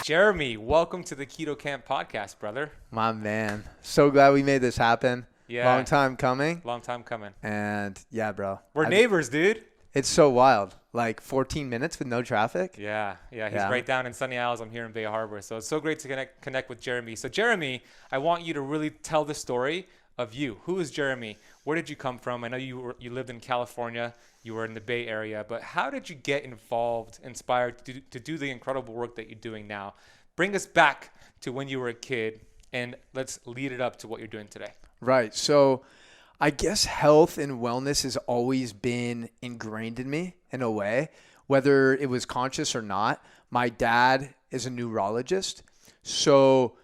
Jeremy, welcome to the Keto Camp podcast, brother. My man. So glad we made this happen. Yeah. Long time coming. Long time coming. And yeah, bro. We're neighbors, dude. It's so wild. Like 14 minutes with no traffic. Yeah. He's right down in Sunny Isles. I'm here in Bay Harbor. So it's so great to connect with Jeremy. So Jeremy, I want you to really tell the story of you. Who is Jeremy? Where did you come from? I know you lived in California. You were in the Bay Area. But how did you get involved, inspired to do the incredible work that you're doing now? Bring us back to when you were a kid, and let's lead it up to what you're doing today. Right. So I guess health and wellness has always been ingrained in me in a way, whether it was conscious or not. My dad is a neurologist. So,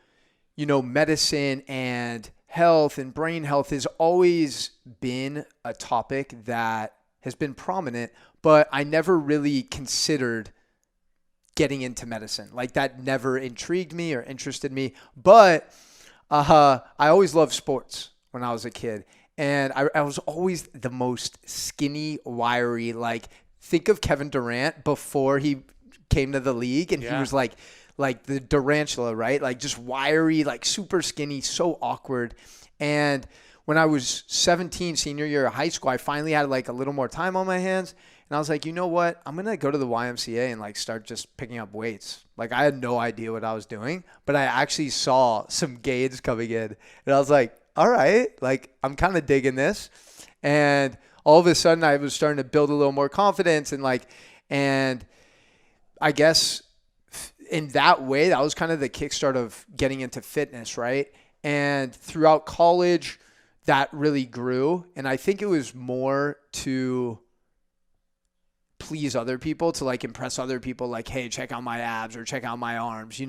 medicine and health and brain health has always been a topic that has been prominent, but I never really considered getting into medicine. Like that never intrigued me or interested me. But I always loved sports when I was a kid. And I was always the most skinny, wiry, like think of Kevin Durant before he came to the league. And he was like the Durantula, right? Like just wiry, like super skinny, so awkward. And when I was 17, senior year of high school, I finally had like a little more time on my hands. And I was like, you know what? I'm going to go to the YMCA and like start just picking up weights. Like I had no idea what I was doing, but I actually saw some gains coming in. And I was like, all right, like I'm kind of digging this. And all of a sudden I was starting to build a little more confidence and I guess in that way, that was kind of the kickstart of getting into fitness, right? And throughout college, that really grew. And I think it was more to please other people, to like impress other people, like, hey, check out my abs or check out my arms,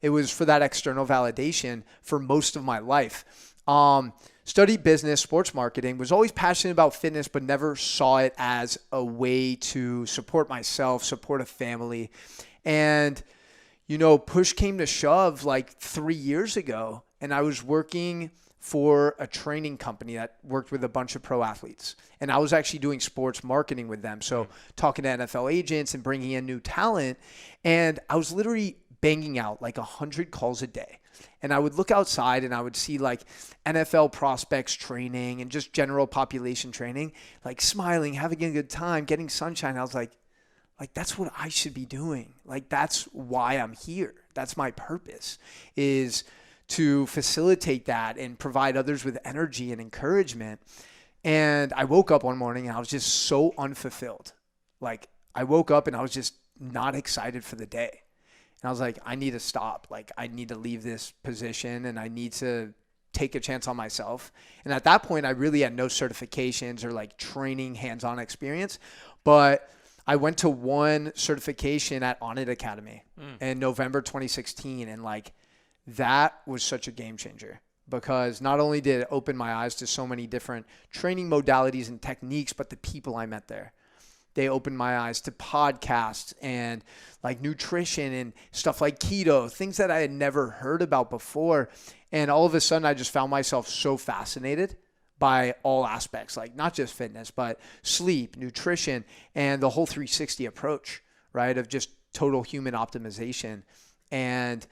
It was for that external validation for most of my life. Studied business, sports marketing, was always passionate about fitness, but never saw it as a way to support myself, support a family. And, push came to shove like 3 years ago, and I was working for a training company that worked with a bunch of pro athletes. And I was actually doing sports marketing with them. So talking to NFL agents and bringing in new talent. And I was literally banging out like 100 calls a day. And I would look outside and I would see like NFL prospects training and just general population training, like smiling, having a good time, getting sunshine. I was like, that's what I should be doing. Like, that's why I'm here. That's my purpose, is to facilitate that and provide others with energy and encouragement. And I woke up one morning and I was just so unfulfilled. Like I woke up and I was just not excited for the day. And I was like, I need to stop. Like I need to leave this position and I need to take a chance on myself. And at that point, I really had no certifications or like training hands-on experience, but I went to one certification at Onnit Academy in November 2016. And like, that was such a game changer because not only did it open my eyes to so many different training modalities and techniques, but the people I met there. They opened my eyes to podcasts and like nutrition and stuff like keto, things that I had never heard about before. And all of a sudden, I just found myself so fascinated by all aspects, like not just fitness, but sleep, nutrition, and the whole 360 approach, right, of just total human optimization. And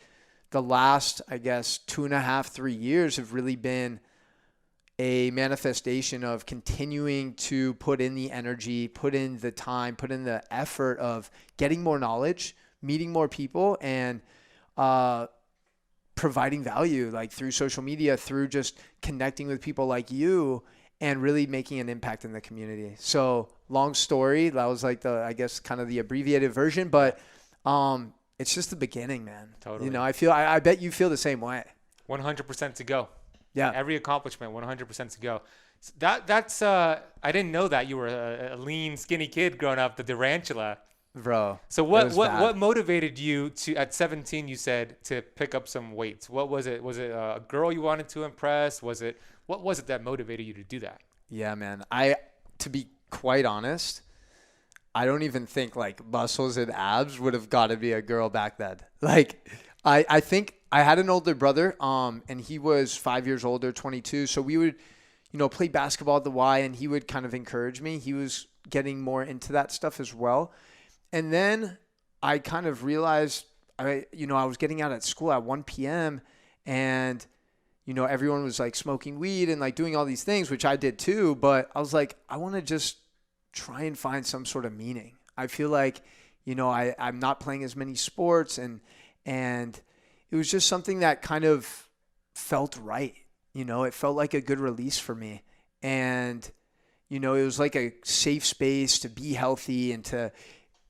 the last, I guess, 2.5, 3 years have really been a manifestation of continuing to put in the energy, put in the time, put in the effort of getting more knowledge, meeting more people, and providing value, like through social media, through just connecting with people like you and really making an impact in the community. So long story, that was like I guess kind of the abbreviated version, but it's just the beginning, man. Totally. I bet you feel the same way. 100% to go. Yeah. Every accomplishment, 100% to go. That's I didn't know that you were a lean, skinny kid growing up, the Durantula. Bro. So what motivated you to, at 17, you said, to pick up some weights? What was it? Was it a girl you wanted to impress? What was it that motivated you to do that? Yeah, man. To be quite honest, I don't even think like muscles and abs would have got to be a girl back then. Like I think I had an older brother, and he was 5 years older, 22. So we would, play basketball at the Y, and he would kind of encourage me. He was getting more into that stuff as well. And then I kind of realized I was getting out at school at 1 p.m. and, everyone was like smoking weed and like doing all these things, which I did too. But I was like, I want to just try and find some sort of meaning. I feel like, I'm not playing as many sports and it was just something that kind of felt right. It felt like a good release for me. And, it was like a safe space to be healthy and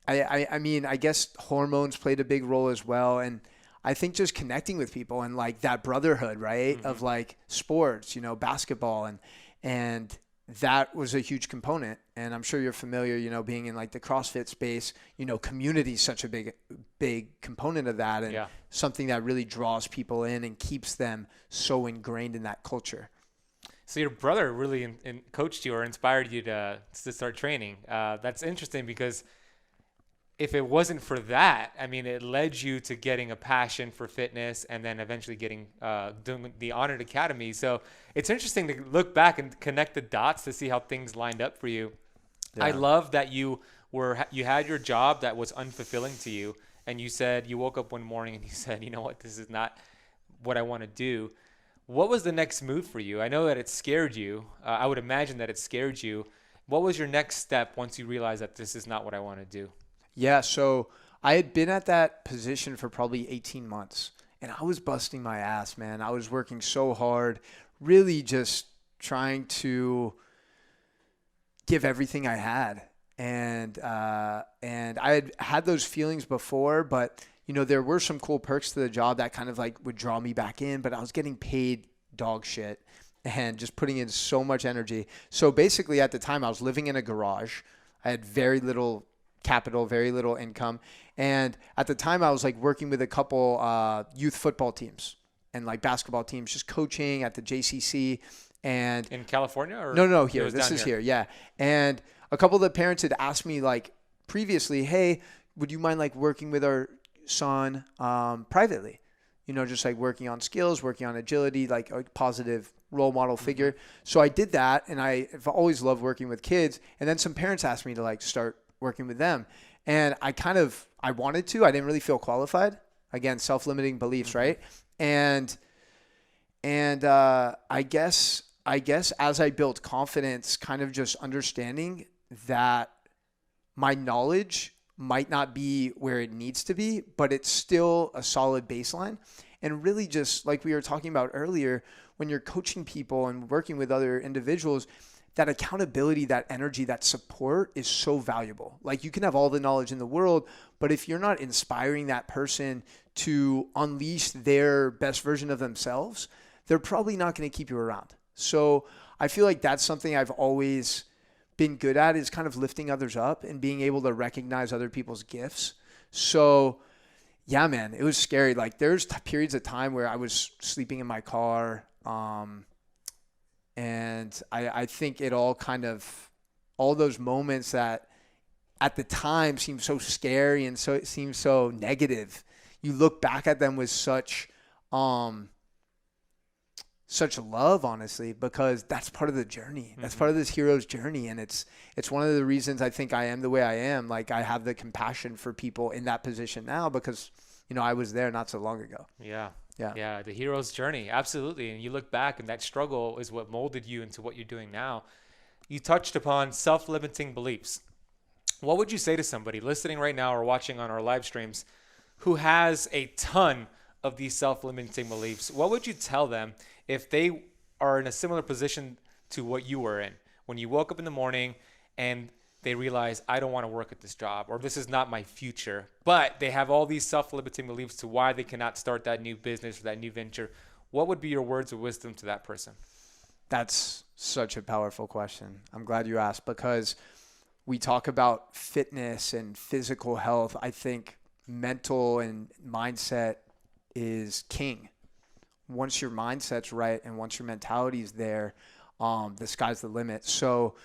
I guess hormones played a big role as well. And I think just connecting with people and like that brotherhood, right? Mm-hmm. Of like sports, basketball and that was a huge component. And I'm sure you're familiar, being in like the CrossFit space, community is such a big component of that and something that really draws people in and keeps them so ingrained in that culture. So your brother really coached you or inspired you to start training. That's interesting because if it wasn't for that, I mean, it led you to getting a passion for fitness and then eventually doing the Honored Academy. So it's interesting to look back and connect the dots to see how things lined up for you. Yeah. I love that you had your job that was unfulfilling to you, and you said you woke up one morning and you said, you know what, this is not what I want to do. What was the next move for you? I know that it scared you. I would imagine that it scared you. What was your next step once you realized that this is not what I want to do? Yeah, so I had been at that position for probably 18 months, and I was busting my ass, man. I was working so hard, really just trying to give everything I had. And I had those feelings before, but there were some cool perks to the job that kind of like would draw me back in, but I was getting paid dog shit and just putting in so much energy. So basically at the time I was living in a garage. I had very little capital, very little income. And at the time I was like working with a couple youth football teams and like basketball teams, just coaching at the JCC. And in California or no, here. This is here. Yeah. And a couple of the parents had asked me like previously, hey, would you mind like working with our son privately? Just like working on skills, working on agility, like a positive role model figure. So I did that, and I've always loved working with kids. And then some parents asked me to like start working with them. And I wanted to. I didn't really feel qualified. Again, self-limiting beliefs, right? And I guess as I built confidence, kind of just understanding that my knowledge might not be where it needs to be, but it's still a solid baseline. And really just like we were talking about earlier, when you're coaching people and working with other individuals, that accountability, that energy, that support is so valuable. Like you can have all the knowledge in the world, but if you're not inspiring that person to unleash their best version of themselves, they're probably not going to keep you around. So I feel like that's something I've always been good at, is kind of lifting others up and being able to recognize other people's gifts. So yeah, man, it was scary. Like there's periods of time where I was sleeping in my car. And I think it all all those moments that at the time seemed so scary and so it seemed so negative, you look back at them with such love, honestly, because that's part of the journey. That's part of this hero's journey. And it's one of the reasons I think I am the way I am. Like I have the compassion for people in that position now because, I was there not so long ago. Yeah. The hero's journey. Absolutely. And you look back and that struggle is what molded you into what you're doing now. You touched upon self-limiting beliefs. What would you say to somebody listening right now or watching on our live streams who has a ton of these self-limiting beliefs? What would you tell them if they are in a similar position to what you were in when you woke up in the morning and they realize, I don't want to work at this job, or this is not my future, but they have all these self-limiting beliefs to why they cannot start that new business or that new venture? What would be your words of wisdom to that person? That's such a powerful question. I'm glad you asked, because we talk about fitness and physical health. I think mental and mindset is king. Once your mindset's right and once your mentality is there, the sky's the limit. So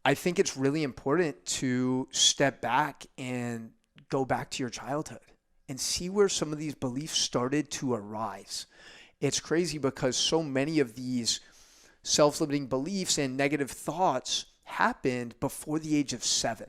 I think it's really important to step back and go back to your childhood and see where some of these beliefs started to arise. It's crazy because so many of these self-limiting beliefs and negative thoughts happened before the age of 7.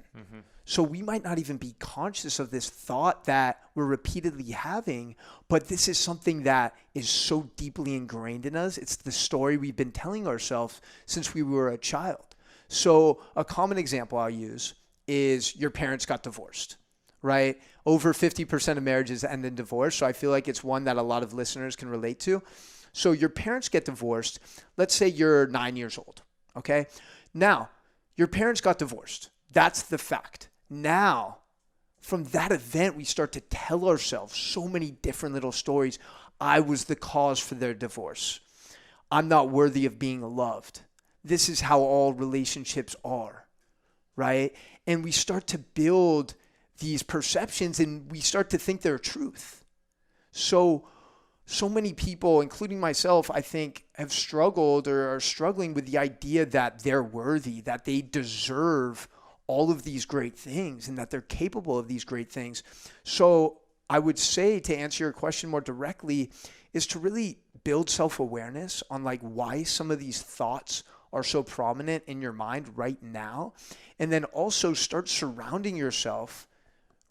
So we might not even be conscious of this thought that we're repeatedly having, but this is something that is so deeply ingrained in us. It's the story we've been telling ourselves since we were a child. So a common example I'll use is your parents got divorced, right? Over 50% of marriages end in divorce. So I feel like it's one that a lot of listeners can relate to. So your parents get divorced. Let's say you're 9 years old, okay? Now, your parents got divorced. That's the fact. Now, from that event, we start to tell ourselves so many different little stories. I was the cause for their divorce. I'm not worthy of being loved. This is how all relationships are, right? And we start to build these perceptions and we start to think they're truth. So many people, including myself, I think have struggled or are struggling with the idea that they're worthy, that they deserve all of these great things and that they're capable of these great things. So I would say, to answer your question more directly, is to really build self-awareness on like why some of these thoughts are so prominent in your mind right now. And then also start surrounding yourself,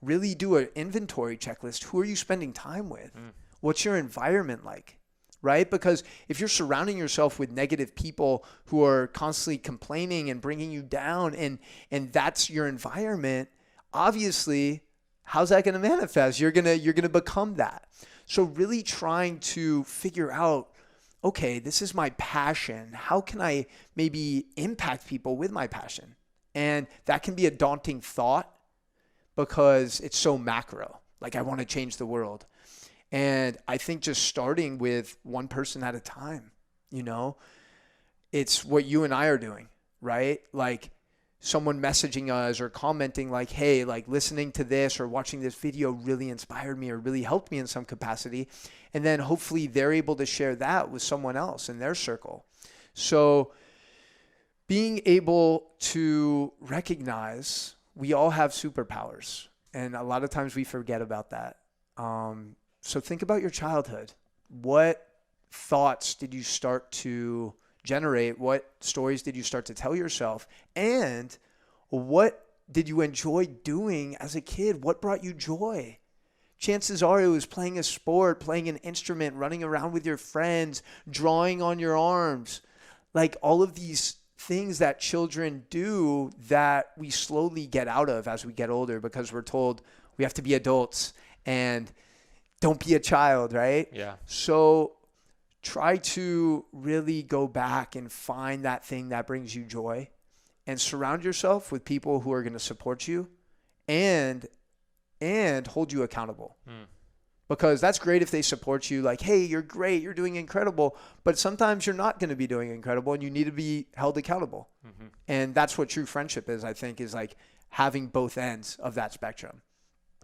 really do an inventory checklist. Who are you spending time with? What's your environment like? Right? Because if you're surrounding yourself with negative people who are constantly complaining and bringing you down and that's your environment, obviously, how's that going to manifest? You're going to become that. So really trying to figure out, okay, this is my passion. How can I maybe impact people with my passion? And that can be a daunting thought because it's so macro. Like I want to change the world. And I think just starting with one person at a time, it's what you and I are doing, right? Like someone messaging us or commenting like, hey, like listening to this or watching this video really inspired me or really helped me in some capacity. And then hopefully they're able to share that with someone else in their circle. So being able to recognize we all have superpowers. And a lot of times we forget about that. So think about your childhood. What thoughts did you start to generate? What stories did you start to tell yourself? And what did you enjoy doing as a kid? What brought you joy? Chances are it was playing a sport, playing an instrument, running around with your friends, drawing on your arms. Like all of these things that children do that we slowly get out of as we get older because we're told we have to be adults and don't be a child, right? Yeah. So try to really go back and find that thing that brings you joy and surround yourself with people who are going to support you and hold you accountable. Because that's great if they support you like, hey, you're great, you're doing incredible. But sometimes you're not going to be doing incredible and you need to be held accountable. And that's what true friendship is, I think, is like having both ends of that spectrum.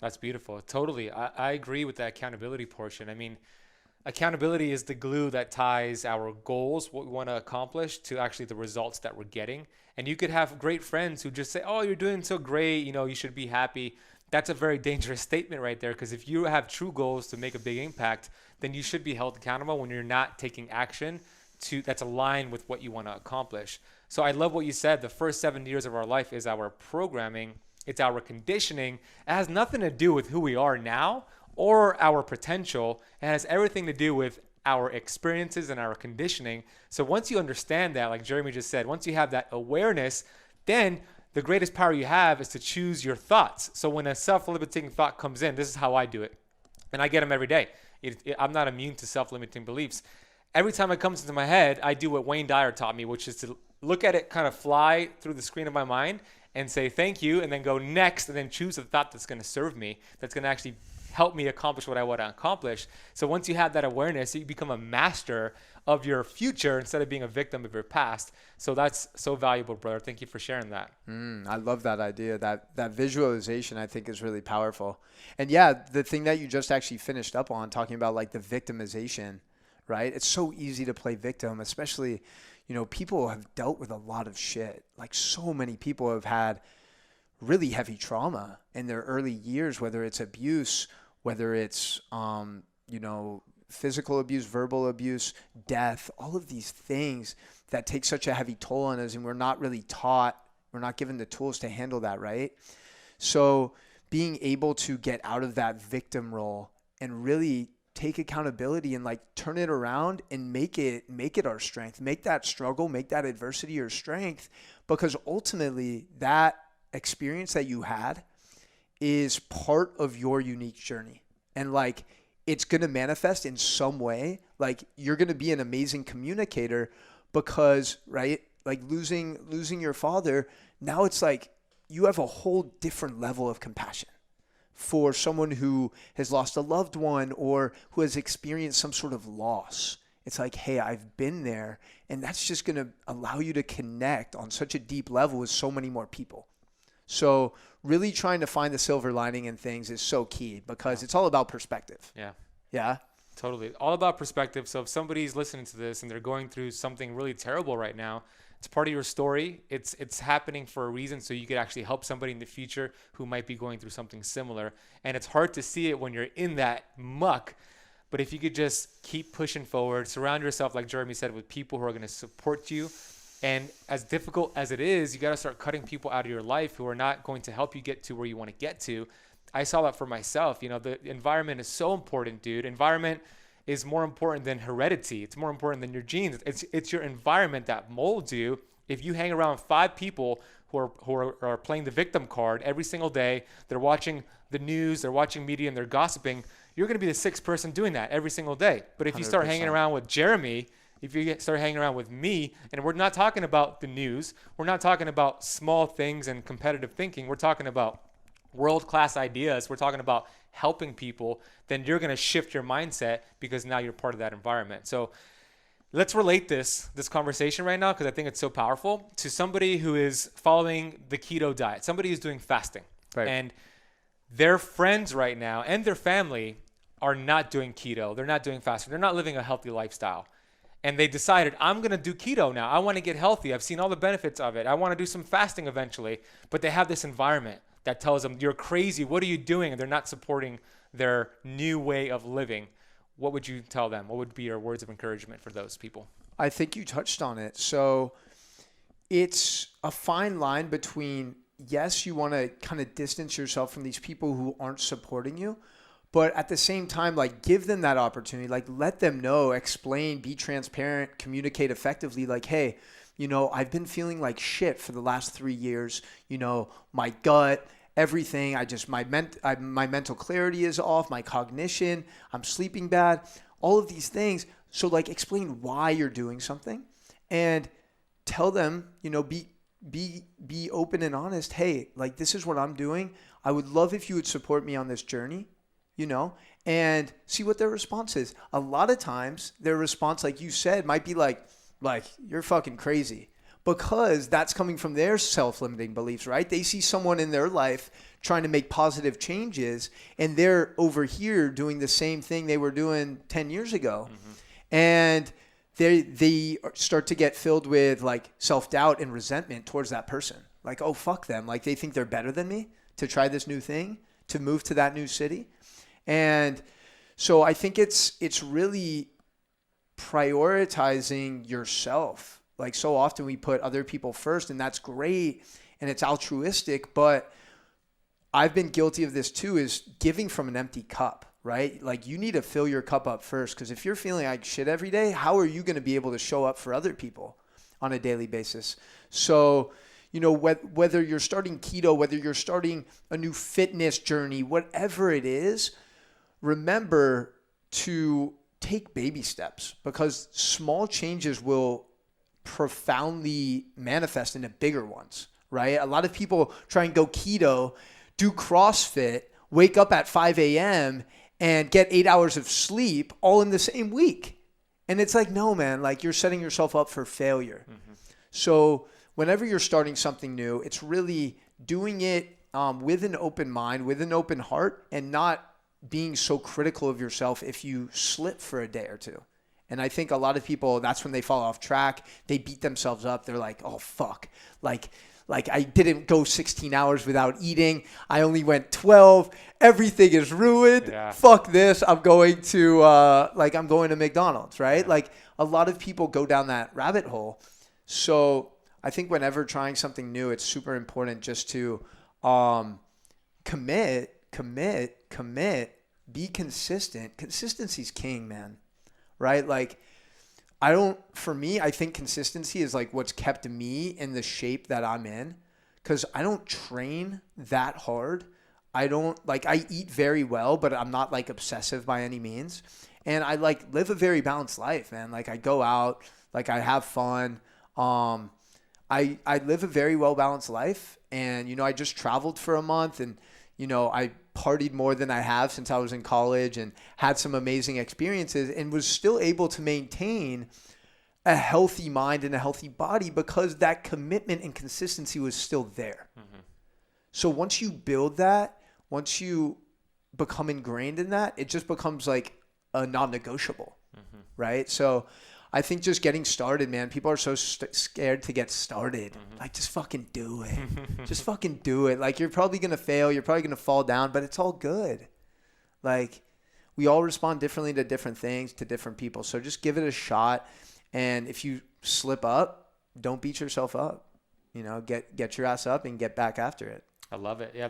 That's beautiful. Totally. I agree with the accountability portion. I mean, accountability is the glue that ties our goals, what we want to accomplish, to actually the results that we're getting. And you could have great friends who just say, oh, you're doing so great, you should be happy. That's a very dangerous statement right there, because if you have true goals to make a big impact, then you should be held accountable when you're not taking action that's aligned with what you want to accomplish. So I love what you said. The first 7 years of our life is our programming. It's our conditioning. It has nothing to do with who we are now or our potential. It has everything to do with our experiences and our conditioning. So once you understand that, like Jeremy just said, once you have that awareness, then the greatest power you have is to choose your thoughts. So when a self-limiting thought comes in, this is how I do it. And I get them every day. I'm not immune to self-limiting beliefs. Every time it comes into my head, I do what Wayne Dyer taught me, which is to look at it kind of fly through the screen of my mind and say thank you, and then go next, and then choose a thought that's going to serve me, that's going to actually help me accomplish what I want to accomplish. So once you have that awareness, you become a master of your future instead of being a victim of your past. So that's so valuable, brother. Thank you for sharing that. I love that idea. That visualization, I think, is really powerful. And yeah, the thing that you just actually finished up on, talking about like the victimization, right? It's so easy to play victim, especially, people have dealt with a lot of shit. Like so many people have had really heavy trauma in their early years, whether it's abuse, whether it's, physical abuse, verbal abuse, death, all of these things that take such a heavy toll on us. And we're not really taught We're not given the tools to handle that, right? So being able to get out of that victim role and really take accountability and like turn it around and make it our strength, make that struggle, make that adversity your strength, because ultimately that experience that you had is part of your unique journey. And like, it's going to manifest in some way. Like, you're going to be an amazing communicator because, right, like losing your father, now it's like you have a whole different level of compassion for someone who has lost a loved one or who has experienced some sort of loss. It's like, hey, I've been there, and that's just going to allow you to connect on such a deep level with so many more people. So really trying to find the silver lining in things is so key, because it's all about perspective. Yeah. Yeah. Totally. All about perspective. So if somebody's listening to this and they're going through something really terrible right now, it's part of your story. It's happening for a reason, so you could actually help somebody in the future who might be going through something similar. And it's hard to see it when you're in that muck. But if you could just keep pushing forward, surround yourself, like Jeremy said, with people who are going to support you. And as difficult as it is, you got to start cutting people out of your life who are not going to help you get to where you want to get to. I saw that for myself. You know, the environment is so important, dude. Environment is more important than heredity. It's more important than your genes. It's your environment that molds you. If you hang around 5 people who are playing the victim card every single day, they're watching the news, they're watching media, and they're gossiping, you're going to be the 6th person doing that every single day. But if you start 100%. hanging around with Jeremy, if you start hanging around with me, and we're not talking about the news, we're not talking about small things and competitive thinking, we're talking about world-class ideas, we're talking about helping people, then you're going to shift your mindset because now you're part of that environment. So let's relate this conversation right now, because I think it's so powerful, to somebody who is following the keto diet, somebody who's doing fasting. Right. And their friends right now and their family are not doing keto. They're not doing fasting. They're not living a healthy lifestyle. And they decided, I'm going to do keto now. I want to get healthy. I've seen all the benefits of it. I want to do some fasting eventually. But they have this environment that tells them, you're crazy. What are you doing? And they're not supporting their new way of living. What would you tell them? What would be your words of encouragement for those people? I think you touched on it. So it's a fine line between, yes, you want to kind of distance yourself from these people who aren't supporting you, but at the same time, like, give them that opportunity, like, let them know, explain, be transparent, communicate effectively. Like, hey, you know, I've been feeling like shit for the last 3 years. You know, my gut, everything. My mental clarity is off, my cognition, I'm sleeping bad, all of these things. So like, explain why you're doing something and tell them, you know, be open and honest. Hey, like, this is what I'm doing. I would love if you would support me on this journey, you know, and see what their response is. A lot of times their response, like you said, might be like, you're fucking crazy. Because that's coming from their self-limiting beliefs, right? They see someone in their life trying to make positive changes, and they're over here doing the same thing they were doing 10 years ago. Mm-hmm. And they start to get filled with like self-doubt and resentment towards that person. Like, oh, fuck them. Like, they think they're better than me to try this new thing, to move to that new city. And so I think it's really prioritizing yourself. Like, so often we put other people first, and that's great and it's altruistic, but I've been guilty of this too, is giving from an empty cup, right? Like, you need to fill your cup up first, because if you're feeling like shit every day, how are you going to be able to show up for other people on a daily basis? So, you know, whether you're starting keto, whether you're starting a new fitness journey, whatever it is, remember to take baby steps, because small changes will profoundly manifest into bigger ones, right? A lot of people try and go keto, do CrossFit, wake up at 5 a.m. and get 8 hours of sleep all in the same week. And it's like, no, man, like, you're setting yourself up for failure. Mm-hmm. So whenever you're starting something new, it's really doing it with an open mind, with an open heart, and not being so critical of yourself if you slip for a day or two. And I think a lot of people, that's when they fall off track. They beat themselves up. They're like, oh, fuck. Like I didn't go 16 hours without eating. I only went 12. Everything is ruined. Yeah. Fuck this. I'm going to McDonald's, right? Yeah. Like, a lot of people go down that rabbit hole. So I think whenever trying something new, it's super important just to commit, be consistent. Consistency's king, man. Right? Like, for me, I think consistency is like what's kept me in the shape that I'm in, because I don't train that hard. I eat very well, but I'm not like obsessive by any means. And I like live a very balanced life, man. Like I go out, like I have fun. I live a very well balanced life, and I just traveled for a month, and I partied more than I have since I was in college, and had some amazing experiences, and was still able to maintain a healthy mind and a healthy body because that commitment and consistency was still there. Mm-hmm. So once you build that, once you become ingrained in that, it just becomes like a non-negotiable, right? So I think just getting started, man, people are so scared to get started. Like, just fucking do it. Just fucking do it. Like, you're probably going to fail. You're probably going to fall down, but it's all good. Like, we all respond differently to different things, to different people. So just give it a shot. And if you slip up, don't beat yourself up. Get your ass up and get back after it. I love it. Yeah,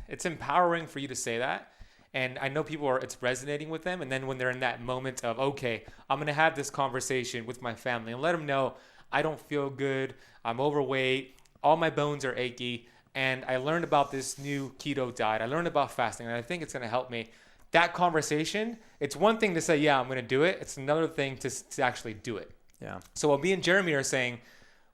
it's empowering for you to say that. And I know it's resonating with them. And then when they're in that moment of, okay, I'm going to have this conversation with my family and let them know I don't feel good, I'm overweight, all my bones are achy, and I learned about this new keto diet. I learned about fasting, and I think it's going to help me. That conversation, it's one thing to say, yeah, I'm going to do it. It's another thing to actually do it. Yeah. So what me and Jeremy are saying,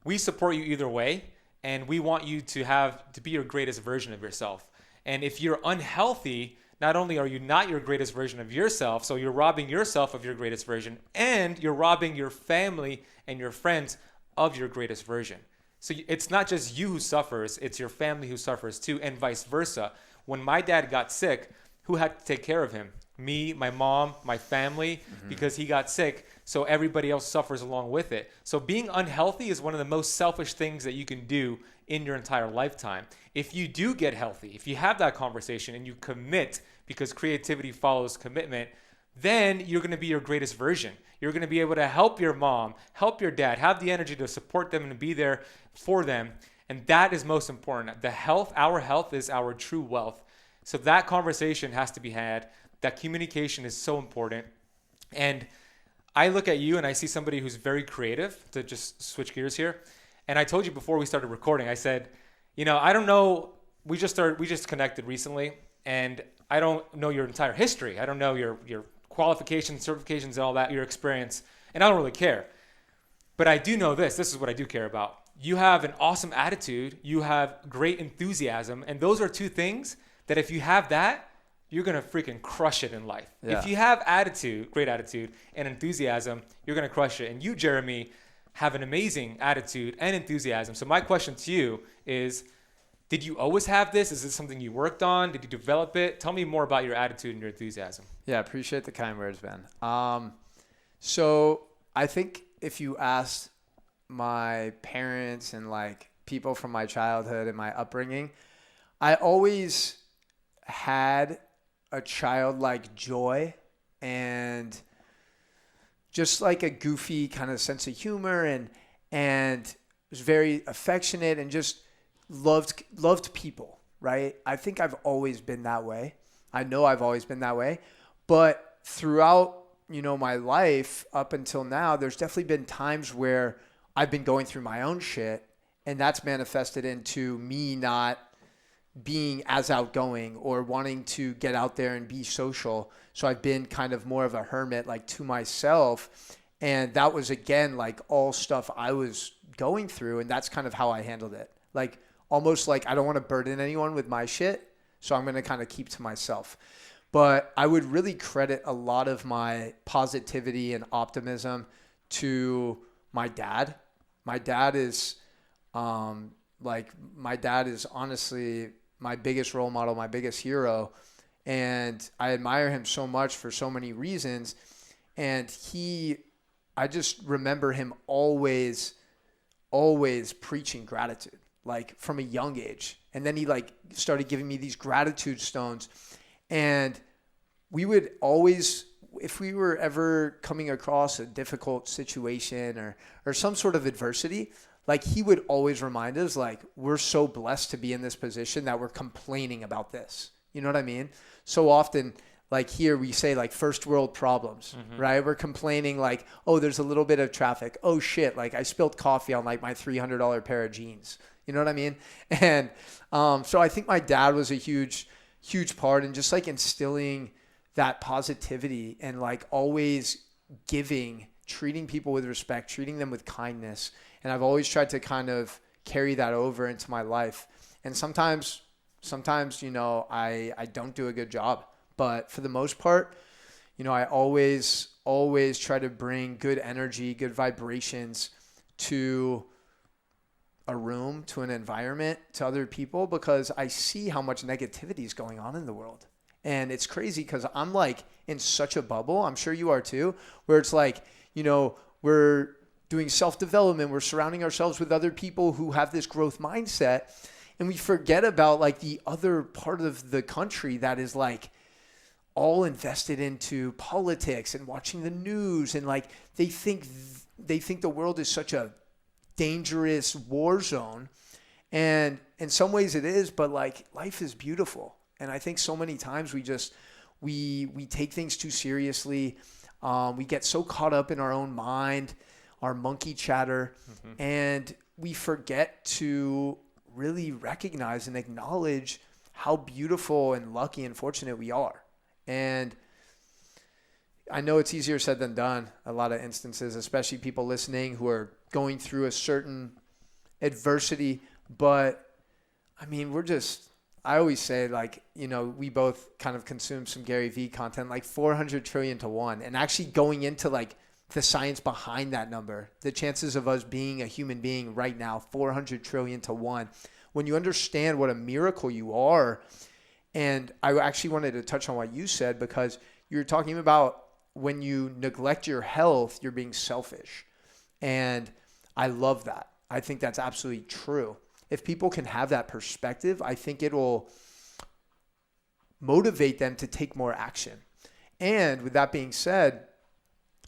we support you either way, and we want you to be your greatest version of yourself. And if you're unhealthy, not only are you not your greatest version of yourself, so you're robbing yourself of your greatest version, and you're robbing your family and your friends of your greatest version. So it's not just you who suffers, it's your family who suffers too, and vice versa. When my dad got sick, who had to take care of him? Me, my mom, my family, because he got sick, so everybody else suffers along with it. So being unhealthy is one of the most selfish things that you can do in your entire lifetime. If you do get healthy, if you have that conversation and you commit, because creativity follows commitment, then you're going to be your greatest version. You're going to be able to help your mom, help your dad, have the energy to support them and be there for them. And that is most important. Our health is our true wealth. So that conversation has to be had. That communication is so important. And I look at you and I see somebody who's very creative, to just switch gears here. And I told you before we started recording, I said, I don't know, we just connected recently, and I don't know your entire history. I don't know your qualifications, certifications, and all that, your experience, and I don't really care. But I do know this is what I do care about. You have an awesome attitude, you have great enthusiasm, and those are two things that if you have that, you're going to freaking crush it in life. Yeah. If you have great attitude and enthusiasm, you're going to crush it. And you, Jeremy, have an amazing attitude and enthusiasm. So my question to you is, did you always have this? Is this something you worked on? Did you develop it? Tell me more about your attitude and your enthusiasm. Yeah, I appreciate the kind words, man. So I think if you asked my parents and like people from my childhood and my upbringing, I always had a childlike joy and just like a goofy kind of sense of humor, and was very affectionate and just loved people, right? I think I've always been that way. I know I've always been that way. But throughout, my life up until now, there's definitely been times where I've been going through my own shit, and that's manifested into me not being as outgoing or wanting to get out there and be social. So I've been kind of more of a hermit, like to myself. And that was, again, like all stuff I was going through. And that's kind of how I handled it. Like almost like I don't want to burden anyone with my shit. So I'm going to kind of keep to myself. But I would really credit a lot of my positivity and optimism to my dad. My dad is honestly my biggest role model, my biggest hero. And I admire him so much for so many reasons. And I just remember him always preaching gratitude, like from a young age. And then he like started giving me these gratitude stones. And we would always, if we were ever coming across a difficult situation or some sort of adversity, like he would always remind us, like, we're so blessed to be in this position that we're complaining about this. You know what I mean? So often, like here we say like first world problems, right? We're complaining like, oh, there's a little bit of traffic. Oh shit, like I spilled coffee on like my $300 pair of jeans. You know what I mean? And so I think my dad was a huge part in just like instilling that positivity and like always giving, treating people with respect, treating them with kindness. And I've always tried to kind of carry that over into my life. And sometimes, you know, I don't do a good job, but for the most part, you know, I always try to bring good energy, good vibrations to a room, to an environment, to other people, because I see how much negativity is going on in the world. And it's crazy because I'm like in such a bubble, I'm sure you are too, where it's like, you know, we're doing self-development, we're surrounding ourselves with other people who have this growth mindset, and we forget about like the other part of the country that is like all invested into politics and watching the news, and like they think the world is such a dangerous war zone, and in some ways it is, but like life is beautiful. And I think so many times we take things too seriously. We get so caught up in our own mind, our monkey chatter, and we forget to really recognize and acknowledge how beautiful and lucky and fortunate we are. And I know it's easier said than done a lot of instances, especially people listening who are going through a certain adversity. But I mean, I always say, like, you know, we both kind of consume some Gary Vee content, like 400 trillion to 1, and actually going into like the science behind that number, the chances of us being a human being right now, 400 trillion to 1, when you understand what a miracle you are. And I actually wanted to touch on what you said, because you're talking about when you neglect your health, you're being selfish. And I love that. I think that's absolutely true. If people can have that perspective, I think it'll motivate them to take more action. And with that being said,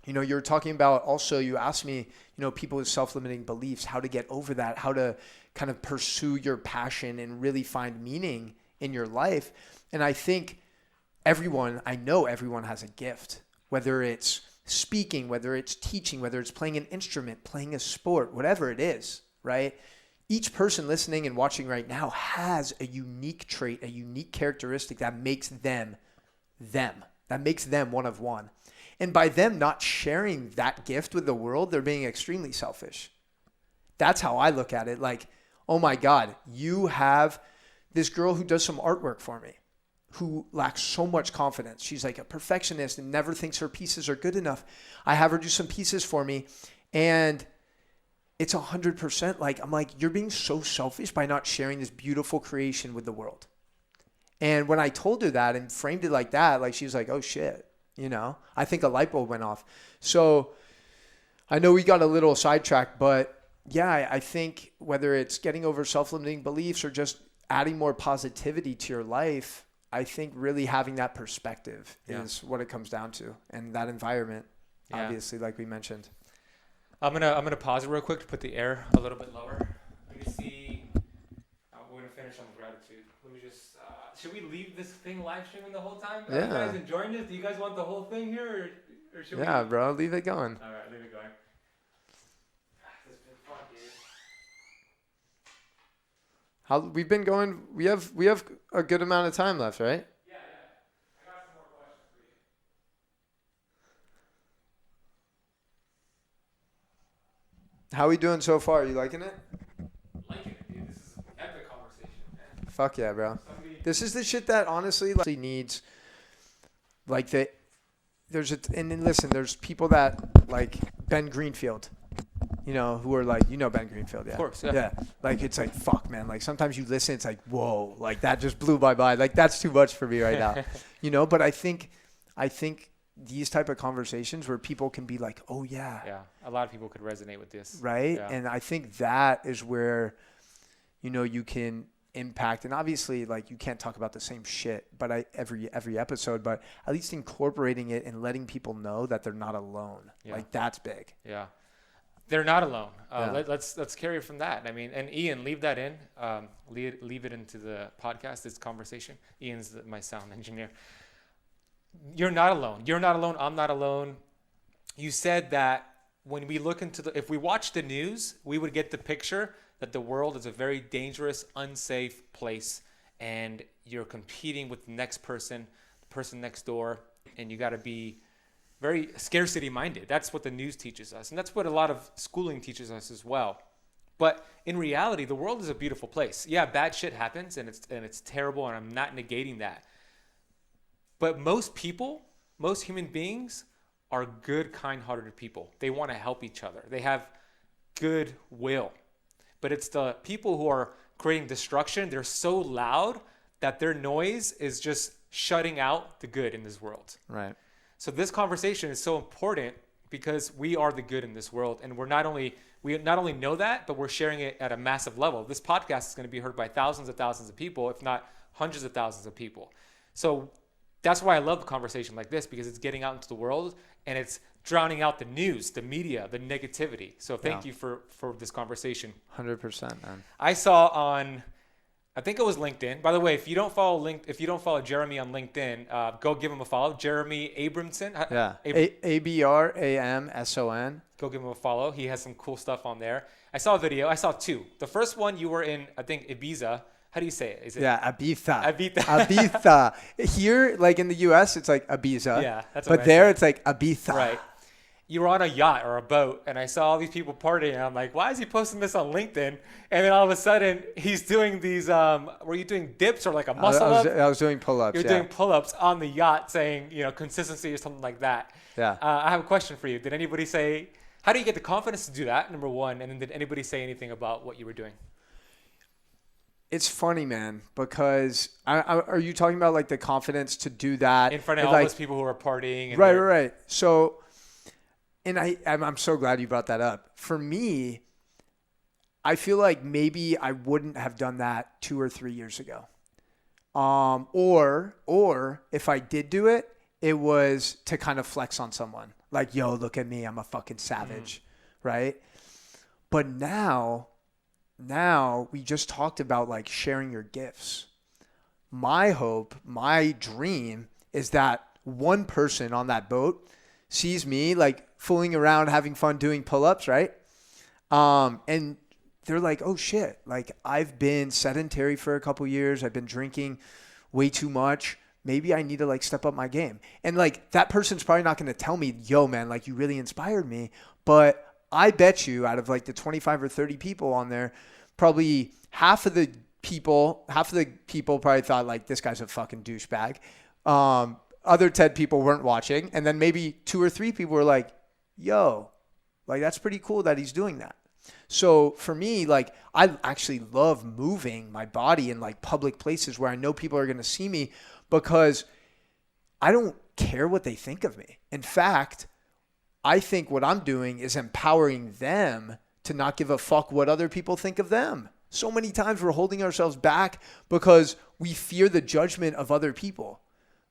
you know, you're talking about also, you asked me, you know, people with self-limiting beliefs, how to get over that, how to kind of pursue your passion and really find meaning in your life. And I think I know everyone has a gift, whether it's speaking, whether it's teaching, whether it's playing an instrument, playing a sport, whatever it is, right? Each person listening and watching right now has a unique trait, a unique characteristic that makes them, that makes them one of one. And by them not sharing that gift with the world, they're being extremely selfish. That's how I look at it. Like, oh my God, you have this girl who does some artwork for me, who lacks so much confidence. She's like a perfectionist and never thinks her pieces are good enough. I have her do some pieces for me, and it's 100% like, I'm like, you're being so selfish by not sharing this beautiful creation with the world. And when I told her that and framed it like that, like, she was like, oh shit, you know, I think a light bulb went off. So I know we got a little sidetracked, but yeah, I think whether it's getting over self-limiting beliefs or just adding more positivity to your life, I think really having that perspective is what it comes down to, and that environment, obviously, like we mentioned. I'm gonna pause it real quick to put the air a little bit lower. Let me see. We're gonna finish on gratitude. Let me just. Should we leave this thing live streaming the whole time? Yeah. Are you guys enjoying this? Do you guys want the whole thing here, or should we? Yeah, bro, leave it going. All right, leave it going. This has been fun, dude. We've been going. We have a good amount of time left, right? Yeah. I got some more questions for you. How we doing so far? You liking it? Liking it, dude. This is an epic conversation, man. Fuck yeah, bro. This is the shit that honestly needs, like, and then listen, there's people that like Ben Greenfield, you know, who are like, you know, Ben Greenfield, yeah. Of course, yeah. Yeah. Like, it's like, fuck, man. Like, sometimes you listen, it's like, whoa, like, that just blew by. Like, that's too much for me right now, you know? But I think these type of conversations where people can be like, oh yeah. Yeah. A lot of people could resonate with this. Right. Yeah. And I think that is where, you know, you can impact, and obviously like you can't talk about the same shit, but every episode, but at least incorporating it and letting people know that they're not alone. Yeah. Like that's big. Yeah. They're not alone. Yeah. Let's carry it from that. I mean, and Ian, leave that in. Leave it into the podcast, this conversation. Ian's my sound engineer. You're not alone. You're not alone. I'm not alone. You said that when we look if we watch the news, we would get the picture that the world is a very dangerous, unsafe place, and you're competing with the next person, the person next door, and you got to be very scarcity minded. That's what the news teaches us, and that's what a lot of schooling teaches us as well. But in reality, the world is a beautiful place. Yeah, bad shit happens, and it's terrible, and I'm not negating that. But most people, most human beings, are good, kind-hearted people. They want to help each other. They have good will. But it's the people who are creating destruction. They're so loud that their noise is just shutting out the good in this world. Right. So this conversation is so important because we are the good in this world, and we not only know that, but we're sharing it at a massive level. This podcast is going to be heard by thousands of people, if not hundreds of thousands of people. So that's why I love a conversation like this, because it's getting out into the world and it's drowning out the news, the media, the negativity. So thank you for this conversation. 100%, man. I saw on, I think it was LinkedIn. By the way, if you don't follow Jeremy on LinkedIn, go give him a follow. Jeremy Abramson. Yeah. Abramson. Go give him a follow. He has some cool stuff on there. I saw a video. I saw two. The first one, you were in, I think, Ibiza. How do you say it? Is it Ibiza. Ibiza. Ibiza. Here, like in the U.S., it's like Ibiza. Yeah, that's what. But there, it's like Ibiza. Right. You were on a yacht or a boat, and I saw all these people partying, and I'm like, why is he posting this on LinkedIn? And then all of a sudden, he's doing these, were you doing dips or like a muscle up? I was doing pull-ups, You're doing pull-ups on the yacht saying, consistency or something like that. Yeah. I have a question for you. Did anybody say, how do you get the confidence to do that, number one? And then did anybody say anything about what you were doing? It's funny, man, because are you talking about like the confidence to do that in front of all those people who are partying? And right. So, and I'm so glad you brought that up. For me, I feel like maybe I wouldn't have done that 2 or 3 years ago. Or if I did do it, it was to kind of flex on someone. Like, yo, look at me, I'm a fucking savage, right? But now we just talked about like sharing your gifts. My hope, my dream is that one person on that boat sees me like fooling around, having fun doing pull-ups, right? And they're like, oh shit, like I've been sedentary for a couple years. I've been drinking way too much. Maybe I need to like step up my game. And like that person's probably not going to tell me, yo man, like you really inspired me. But I bet you out of like the 25 or 30 people on there, probably half of the people probably thought like this guy's a fucking douchebag. Other 10 people weren't watching. And then maybe 2 or 3 people were like, yo, like that's pretty cool that he's doing that. So for me, like I actually love moving my body in like public places where I know people are going to see me because I don't care what they think of me. In fact, I think what I'm doing is empowering them to not give a fuck what other people think of them. So many times we're holding ourselves back because we fear the judgment of other people.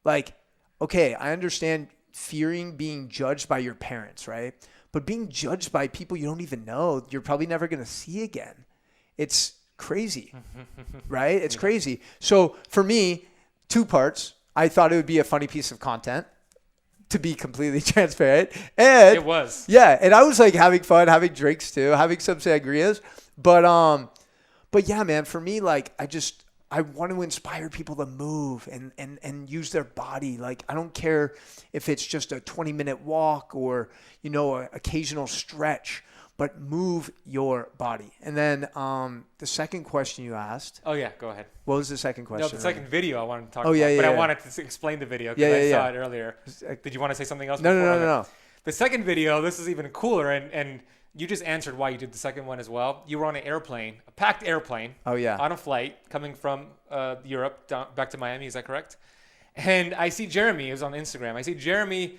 Like, okay, I understand fearing being judged by your parents, right? But being judged by people you don't even know, you're probably never going to see again. It's crazy, right? It's crazy. So for me, 2 parts. I thought it would be a funny piece of content, to be completely transparent. And it was. Yeah. And I was like having fun, having drinks too, having some sangrias. But yeah, man, for me, like I want to inspire people to move and use their body. Like, I don't care if it's just a 20-minute walk or, an occasional stretch, but move your body. And then the second question you asked. Oh, yeah. Go ahead. What was the second question? No, the second video I wanted to talk about. But I wanted to explain the video because I saw it earlier. Did you want to say something else? No. The second video, this is even cooler, and you just answered why you did the second one as well. You were on an airplane, a packed airplane. Oh, yeah. On a flight coming from Europe back to Miami. Is that correct? And I see Jeremy. It was on Instagram. I see Jeremy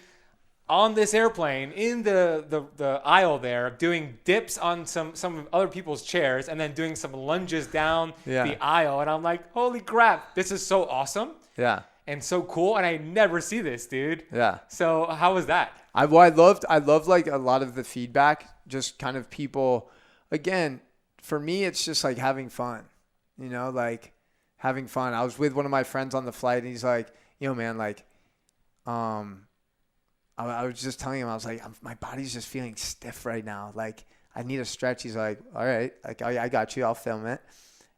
on this airplane in the aisle there doing dips on some other people's chairs and then doing some lunges down the aisle. And I'm like, holy crap, this is so awesome. Yeah. And so cool. And I never see this, dude. Yeah. So how was that? I loved like a lot of the feedback, just kind of people, again, for me, it's just like having fun, like having fun. I was with one of my friends on the flight and he's like, man, like, I was just telling him, I was like, my body's just feeling stiff right now. Like, I need a stretch. He's like, all right, like, I got you. I'll film it.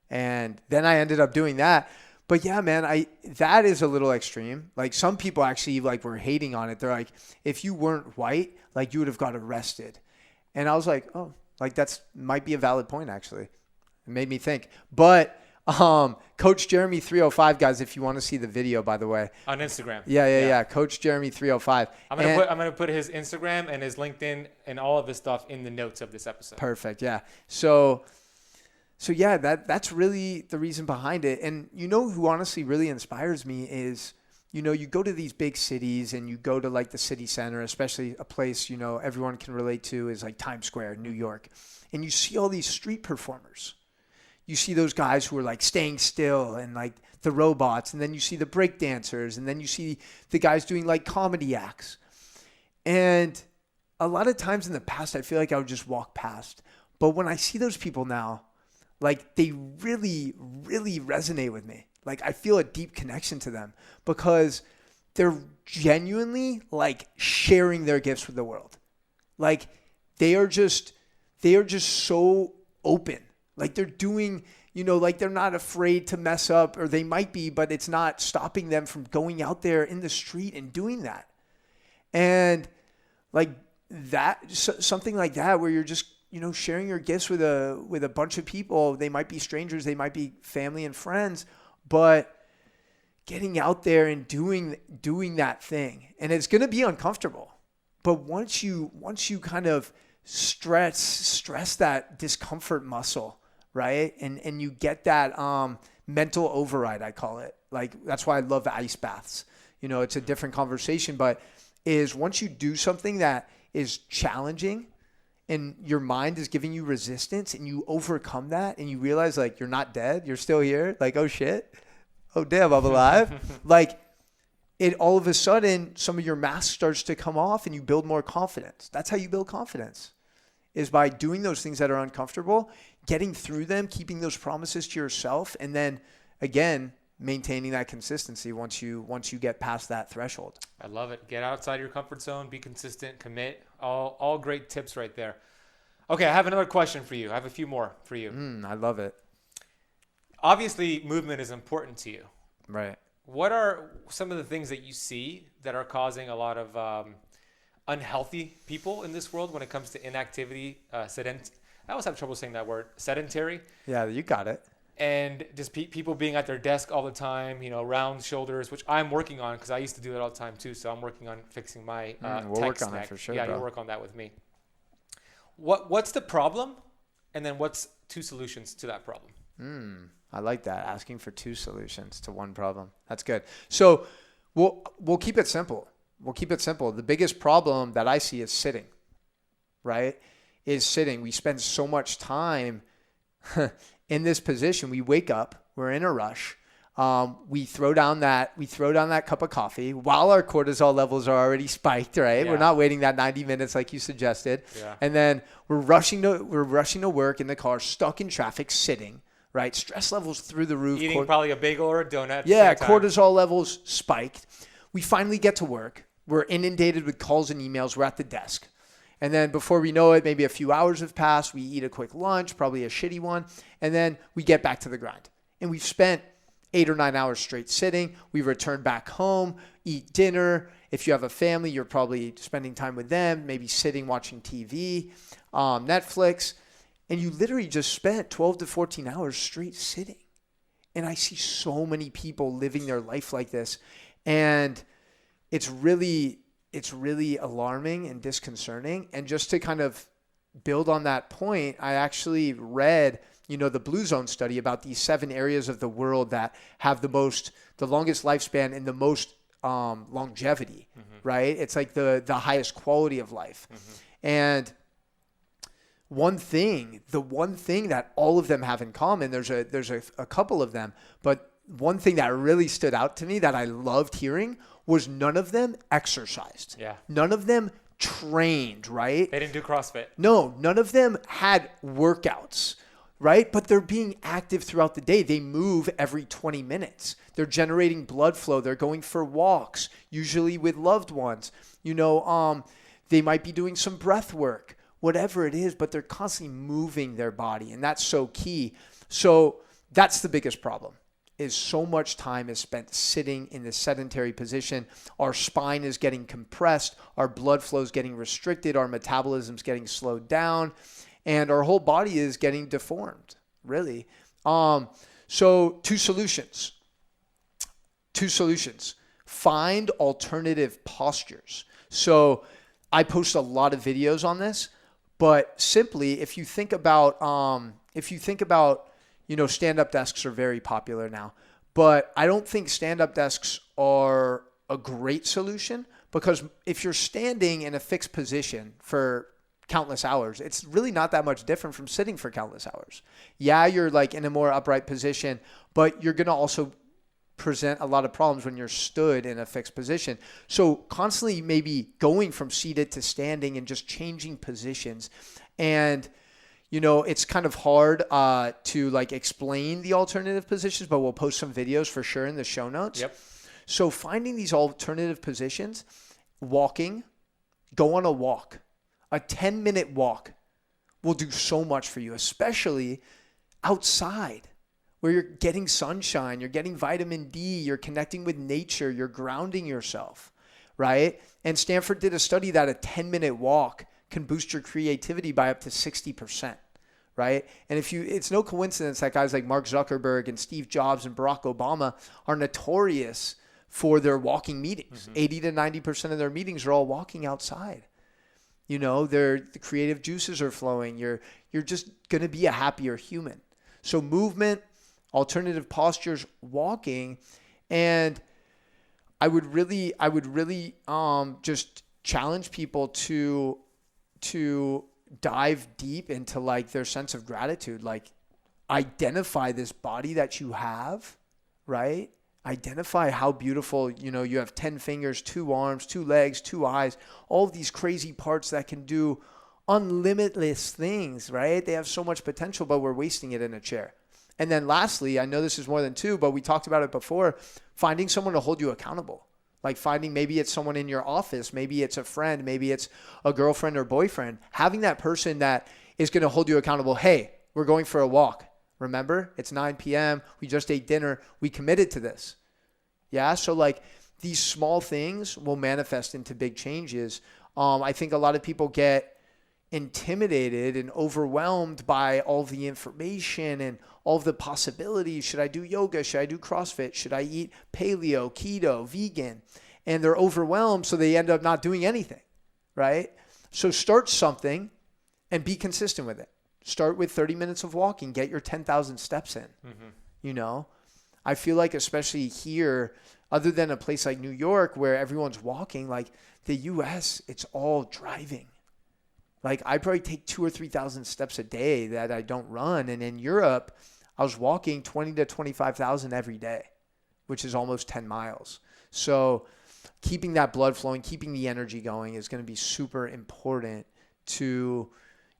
And then I ended up doing that. But yeah, man, that is a little extreme. Like, some people actually like were hating on it. They're like, if you weren't white, like, you would have got arrested. And I was like, oh, like, that's might be a valid point, actually. It made me think. But Coach Jeremy 305, guys, if you want to see the video, by the way, on Instagram. Yeah. Coach Jeremy 305. I'm gonna put his Instagram and his LinkedIn and all of this stuff in the notes of this episode. Perfect. Yeah. So yeah, that's really the reason behind it. And who honestly really inspires me is, you go to these big cities and you go to like the city center, especially a place, everyone can relate to is like Times Square, New York. And you see all these street performers. You see those guys who are like staying still and like the robots. And then you see the break dancers. And then you see the guys doing like comedy acts. And a lot of times in the past, I feel like I would just walk past. But when I see those people now, like they really, really resonate with me. Like I feel a deep connection to them because they're genuinely like sharing their gifts with the world. Like they are just so open. Like they're doing, like they're not afraid to mess up, or they might be, but it's not stopping them from going out there in the street and doing that. And like that, something like that, where you're just, sharing your gifts with a bunch of people. They might be strangers, they might be family and friends, but getting out there and doing that thing. And it's going to be uncomfortable. But once you kind of stress that discomfort muscle, right? And you get that mental override, I call it. Like, that's why I love ice baths. It's a different conversation, but is once you do something that is challenging and your mind is giving you resistance and you overcome that and you realize like you're not dead, you're still here. Like, oh shit. Oh damn, I'm alive. Like it all of a sudden, some of your mask starts to come off and you build more confidence. That's how you build confidence, is by doing those things that are uncomfortable, getting through them, keeping those promises to yourself, and then again, maintaining that consistency once you get past that threshold. I love it. Get outside your comfort zone, be consistent, commit. All great tips right there. Okay, I have another question for you. I have a few more for you. I love it. Obviously, movement is important to you. Right. What are some of the things that you see that are causing a lot of unhealthy people in this world when it comes to inactivity, I always have trouble saying that word, sedentary. Yeah, you got it. And just people being at their desk all the time, round shoulders, which I'm working on because I used to do that all the time too. So I'm working on fixing my we'll work on it for sure. Yeah, bro. You'll work on that with me. What's the problem? And then what's 2 solutions to that problem? I like that. Asking for 2 solutions to one problem. That's good. So we'll keep it simple. The biggest problem that I see is sitting, right? Is sitting. We spend so much time in this position. We wake up, we're in a rush. We throw down that cup of coffee while our cortisol levels are already spiked, right? Yeah. We're not waiting that 90 minutes like you suggested. Yeah. And then we're rushing to work in the car, stuck in traffic, sitting, right? Stress levels through the roof. Eating probably a bagel or a donut. Yeah, cortisol levels spiked. We finally get to work. We're inundated with calls and emails. We're at the desk. And then before we know it, maybe a few hours have passed. We eat a quick lunch, probably a shitty one. And then we get back to the grind. And we've spent 8 or 9 hours straight sitting. We return back home, eat dinner. If you have a family, you're probably spending time with them, maybe sitting, watching TV, Netflix. And you literally just spent 12 to 14 hours straight sitting. And I see so many people living their life like this. And it's really alarming and disconcerting. And just to kind of build on that point, I actually read, the Blue Zone study about these 7 areas of the world that have the longest lifespan and the most longevity, right? It's like the highest quality of life. And the one thing that all of them have in common, there's a couple of them, but one thing that really stood out to me that I loved hearing was none of them exercised. Yeah. None of them trained, right? They didn't do CrossFit. No, none of them had workouts, right? But they're being active throughout the day. They move every 20 minutes. They're generating blood flow. They're going for walks, usually with loved ones. They might be doing some breath work, whatever it is, but they're constantly moving their body. And that's so key. So that's the biggest problem, is so much time is spent sitting in this sedentary position. Our spine is getting compressed. Our blood flow is getting restricted. Our metabolism is getting slowed down. And our whole body is getting deformed, really. So two solutions. Find alternative postures. So I post a lot of videos on this, but simply if you think about, stand-up desks are very popular now, but I don't think stand-up desks are a great solution, because if you're standing in a fixed position for countless hours, it's really not that much different from sitting for countless hours. Yeah, you're like in a more upright position, but you're going to also present a lot of problems when you're stood in a fixed position. So constantly maybe going from seated to standing and just changing positions. And it's kind of hard to like explain the alternative positions, but we'll post some videos for sure in the show notes. Yep. So finding these alternative positions, walking, go on a walk. A 10-minute walk will do so much for you, especially outside where you're getting sunshine, you're getting vitamin D, you're connecting with nature, you're grounding yourself, right? And Stanford did a study that a 10-minute walk can boost your creativity by up to 60%, right? And it's no coincidence that guys like Mark Zuckerberg and Steve Jobs and Barack Obama are notorious for their walking meetings. 80 to 90% of their meetings are all walking outside. The creative juices are flowing. You're just going to be a happier human. So movement, alternative postures, walking, and I would really just challenge people to dive deep into like their sense of gratitude. Like, identify this body that you have, right? Identify how beautiful, you have 10 fingers, 2 arms, 2 legs, 2 eyes, all of these crazy parts that can do unlimitless things, right? They have so much potential, but we're wasting it in a chair. And then lastly, I know this is more than 2, but we talked about it before, finding someone to hold you accountable. Like maybe it's someone in your office, maybe it's a friend, maybe it's a girlfriend or boyfriend. Having that person that is going to hold you accountable. Hey, we're going for a walk. Remember, it's 9 p.m. We just ate dinner. We committed to this. Yeah. So like these small things will manifest into big changes. I think a lot of people get intimidated and overwhelmed by all the information and all of the possibilities. Should I do yoga? Should I do CrossFit? Should I eat paleo, keto, vegan? And they're overwhelmed, so they end up not doing anything, right? So start something and be consistent with it. Start with 30 minutes of walking. Get your 10,000 steps in. I feel like especially here, other than a place like New York where everyone's walking, like the U.S., it's all driving. Like I probably take 2,000 or 3,000 steps a day that I don't run. And in Europe, I was walking 20 to 25,000 every day, which is almost 10 miles. So keeping that blood flowing, keeping the energy going is going to be super important to,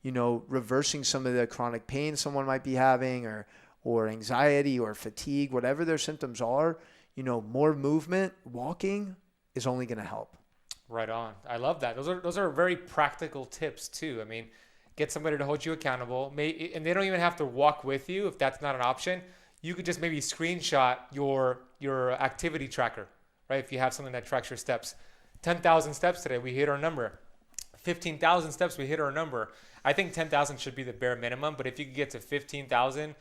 reversing some of the chronic pain someone might be having or anxiety or fatigue, whatever their symptoms are. More movement, walking is only going to help. Right on. I love that. Those are very practical tips too. I mean, get somebody to hold you accountable. And they don't even have to walk with you if that's not an option. You could just maybe screenshot your activity tracker, right? If you have something that tracks your steps. 10,000 steps today, we hit our number. 15,000 steps, we hit our number. I think 10,000 should be the bare minimum, but if you could get to 15,000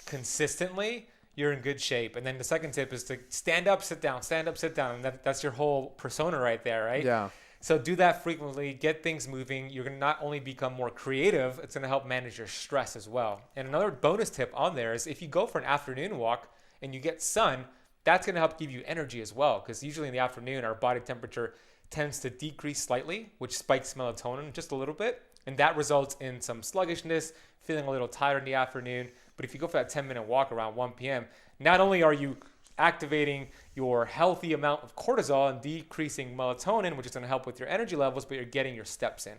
consistently, you're in good shape. And then the second tip is to stand up, sit down, stand up, sit down. And that's your whole persona right there, right? Yeah. So do that frequently, get things moving. You're going to not only become more creative, it's going to help manage your stress as well. And another bonus tip on there is if you go for an afternoon walk and you get sun, that's going to help give you energy as well, because usually in the afternoon, our body temperature tends to decrease slightly, which spikes melatonin just a little bit. And that results in some sluggishness, feeling a little tired in the afternoon. But if you go for that 10-minute walk around 1 p.m., not only are you activating your healthy amount of cortisol and decreasing melatonin, which is going to help with your energy levels, but you're getting your steps in.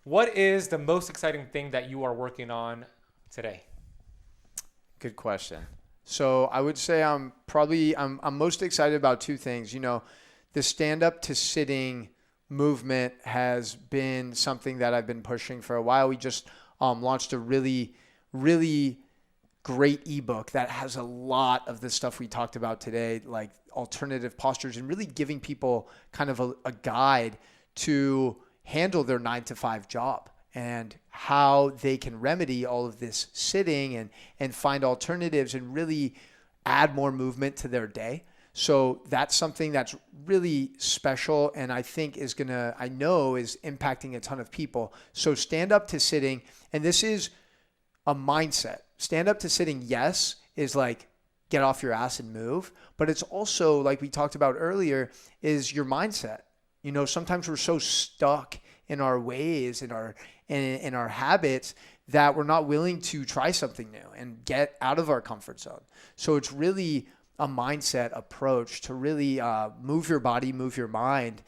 What is the most exciting thing that you are working on today? Good question. So I would say I'm most excited about two things. You know, the stand up to sitting movement has been something that I've been pushing for a while. We just launched a really, really great ebook that has a lot of the stuff we talked about today, like alternative postures, and really giving people kind of a guide to handle their 9-to-5 job and how they can remedy all of this sitting and find alternatives and really add more movement to their day. So that's something that's really special, and I think is impacting a ton of people. So stand up to sitting, and this is a mindset. Stand up to sitting, yes, is like get off your ass and move, but it's also, like we talked about earlier, is your mindset. You know, sometimes we're so stuck in our ways, in our habits, that we're not willing to try something new and get out of our comfort zone. So it's really a mindset approach to really move your body, move your mind.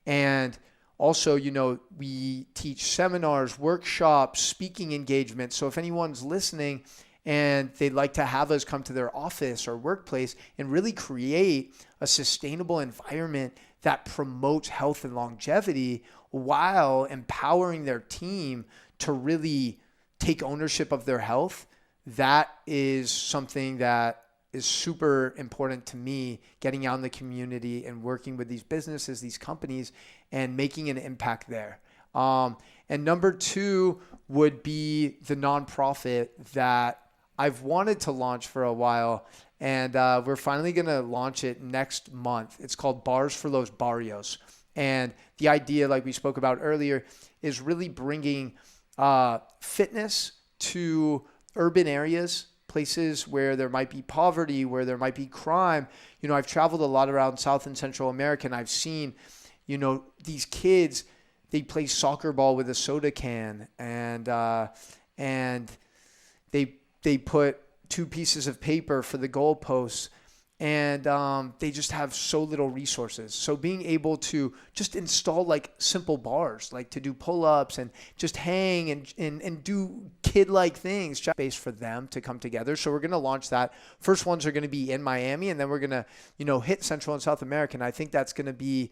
And also, you know, we teach seminars, workshops, speaking engagements. So if anyone's listening and they'd like to have us come to their office or workplace and really create a sustainable environment that promotes health and longevity while empowering their team to really take ownership of their health, that is something that is super important to me, getting out in the community and working with these businesses, these companies, and making an impact there. And number two would be the nonprofit that I've wanted to launch for a while, and we're finally going to launch it next month. It's called Bars for Los Barrios. And the idea, like we spoke about earlier, is really bringing fitness to urban areas, places where there might be poverty, where there might be crime. You know, I've traveled a lot around South and Central America, and I've seen, you know, these kids, they play soccer ball with a soda can, and they put 2 pieces of paper for the goalposts, and they just have so little resources. So being able to just install like simple bars, like to do pull-ups and just hang and do kid-like things, just space for them to come together. So we're going to launch that. First ones are going to be in Miami, and then we're going to, you know, hit Central and South America. And I think that's going to be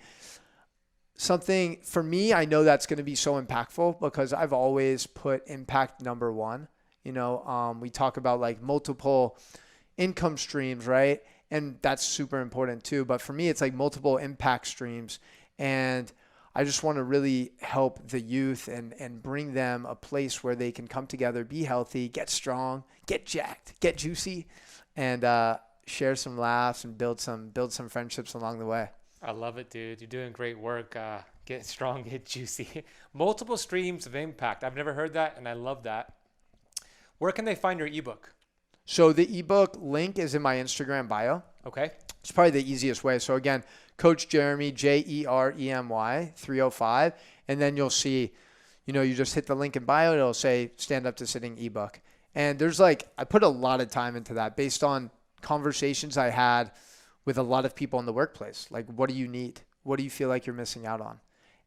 something, for me, I know that's going to be so impactful because I've always put impact number one. You know, we talk about like multiple income streams, right? And that's super important too. But for me, it's like multiple impact streams. And I just want to really help the youth and bring them a place where they can come together, be healthy, get strong, get jacked, get juicy, and share some laughs and build some friendships along the way. I love it, dude. You're doing great work. Get strong, get juicy. Multiple streams of impact. I've never heard that, and I love that. Where can they find your ebook? So the ebook link is in my Instagram bio. Okay. It's probably the easiest way. So again, Coach Jeremy, Jeremy 305. And then you'll see, you know, you just hit the link in bio. It'll say Stand Up to Sitting ebook. And there's like, I put a lot of time into that based on conversations I had with a lot of people in the workplace. Like, what do you need? What do you feel like you're missing out on?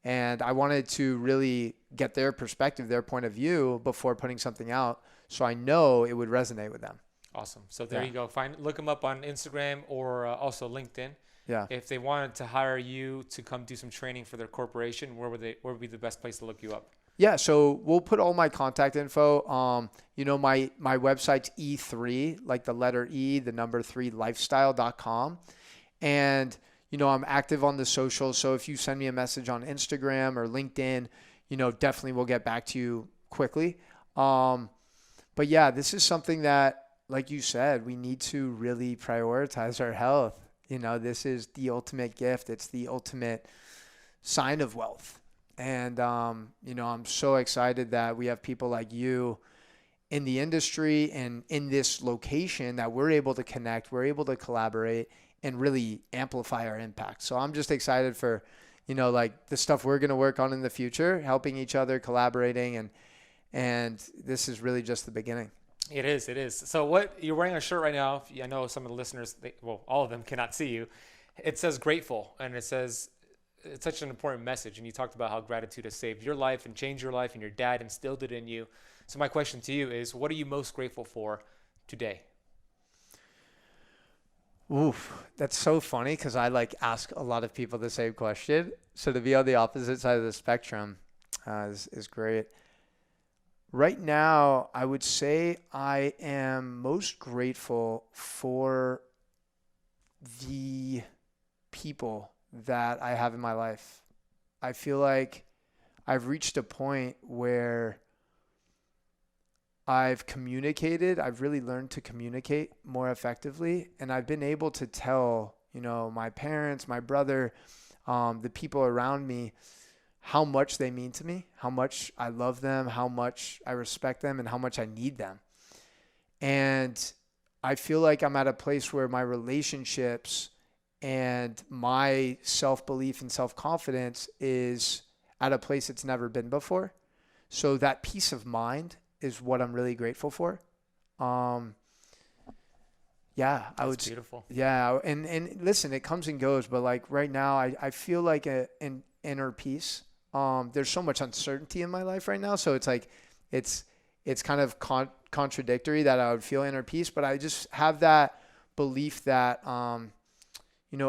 And I wanted to really get their perspective, their point of view before putting something out, so I know it would resonate with them. Awesome. So there you go. Look them up on Instagram or also LinkedIn. Yeah. If they wanted to hire you to come do some training for their corporation, where would be the best place to look you up? Yeah, so we'll put all my contact info. You know, my website's E3, like the letter E, the number 3, lifestyle.com. And, you know, I'm active on the socials. So if you send me a message on Instagram or LinkedIn, you know, definitely we'll get back to you quickly. But yeah, this is something that, like you said, we need to really prioritize our health. You know, this is the ultimate gift. It's the ultimate sign of wealth. And, you know, I'm so excited that we have people like you in the industry and in this location that we're able to connect, we're able to collaborate, and really amplify our impact. So I'm just excited for, like the stuff we're going to work on in the future, helping each other, collaborating, and this is really just the beginning. It is. It is. So what you're wearing a shirt right now. I know some of the listeners, all of them cannot see you. It says grateful, and it says it's such an important message. And you talked about how gratitude has saved your life and changed your life, and your dad instilled it in you. So my question to you is, what are you most grateful for today? Oof, that's so funny because I like ask a lot of people the same question. So to be on the opposite side of the spectrum is great. Right now, I would say I am most grateful for the people that I have in my life. I feel like I've reached a point where I've really learned to communicate more effectively, and I've been able to tell, my parents, my brother, the people around me, how much they mean to me, how much I love them, how much I respect them, and how much I need them. And I feel like I'm at a place where my relationships and my self-belief and self-confidence is at a place it's never been before. So that peace of mind is what I'm really grateful for. Yeah, I would. Beautiful. Yeah, and listen, it comes and goes, but like right now, I feel like an inner peace. There's so much uncertainty in my life right now, so it's like it's kind of contradictory that I would feel inner peace, but I just have that belief that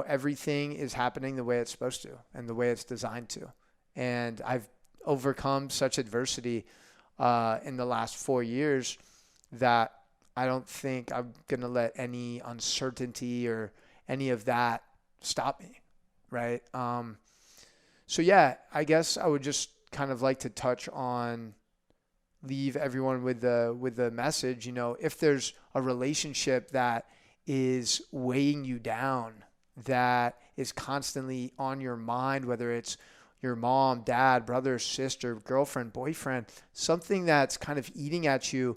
everything is happening the way it's supposed to and the way it's designed to, and I've overcome such adversity in the last 4 years that I don't think I'm going to let any uncertainty or any of that stop me. Right. So yeah, I guess I would just kind of like to touch on, leave everyone with the message, if there's a relationship that is weighing you down, that is constantly on your mind, whether it's your mom, dad, brother, sister, girlfriend, boyfriend, something that's kind of eating at you,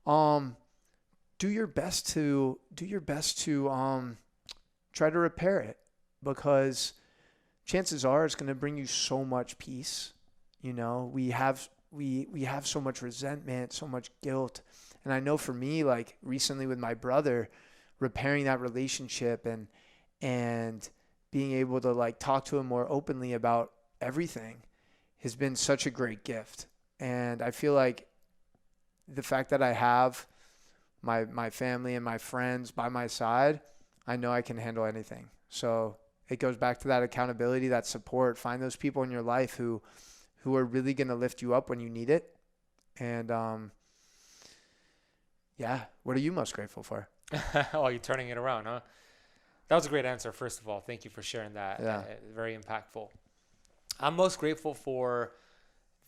do your best to try to repair it, because chances are it's going to bring you so much peace. We have so much resentment, so much guilt. And I know for me, like recently with my brother, repairing that relationship and being able to like talk to him more openly about everything has been such a great gift. And I feel like the fact that I have my family and my friends by my side, I know I can handle anything. So it goes back to that accountability, that support. Find those people in your life who are really going to lift you up when you need it. And what are you most grateful for? Oh, you're turning it around, huh? That was a great answer, first of all. Thank you for sharing that. Yeah. Very impactful. I'm most grateful for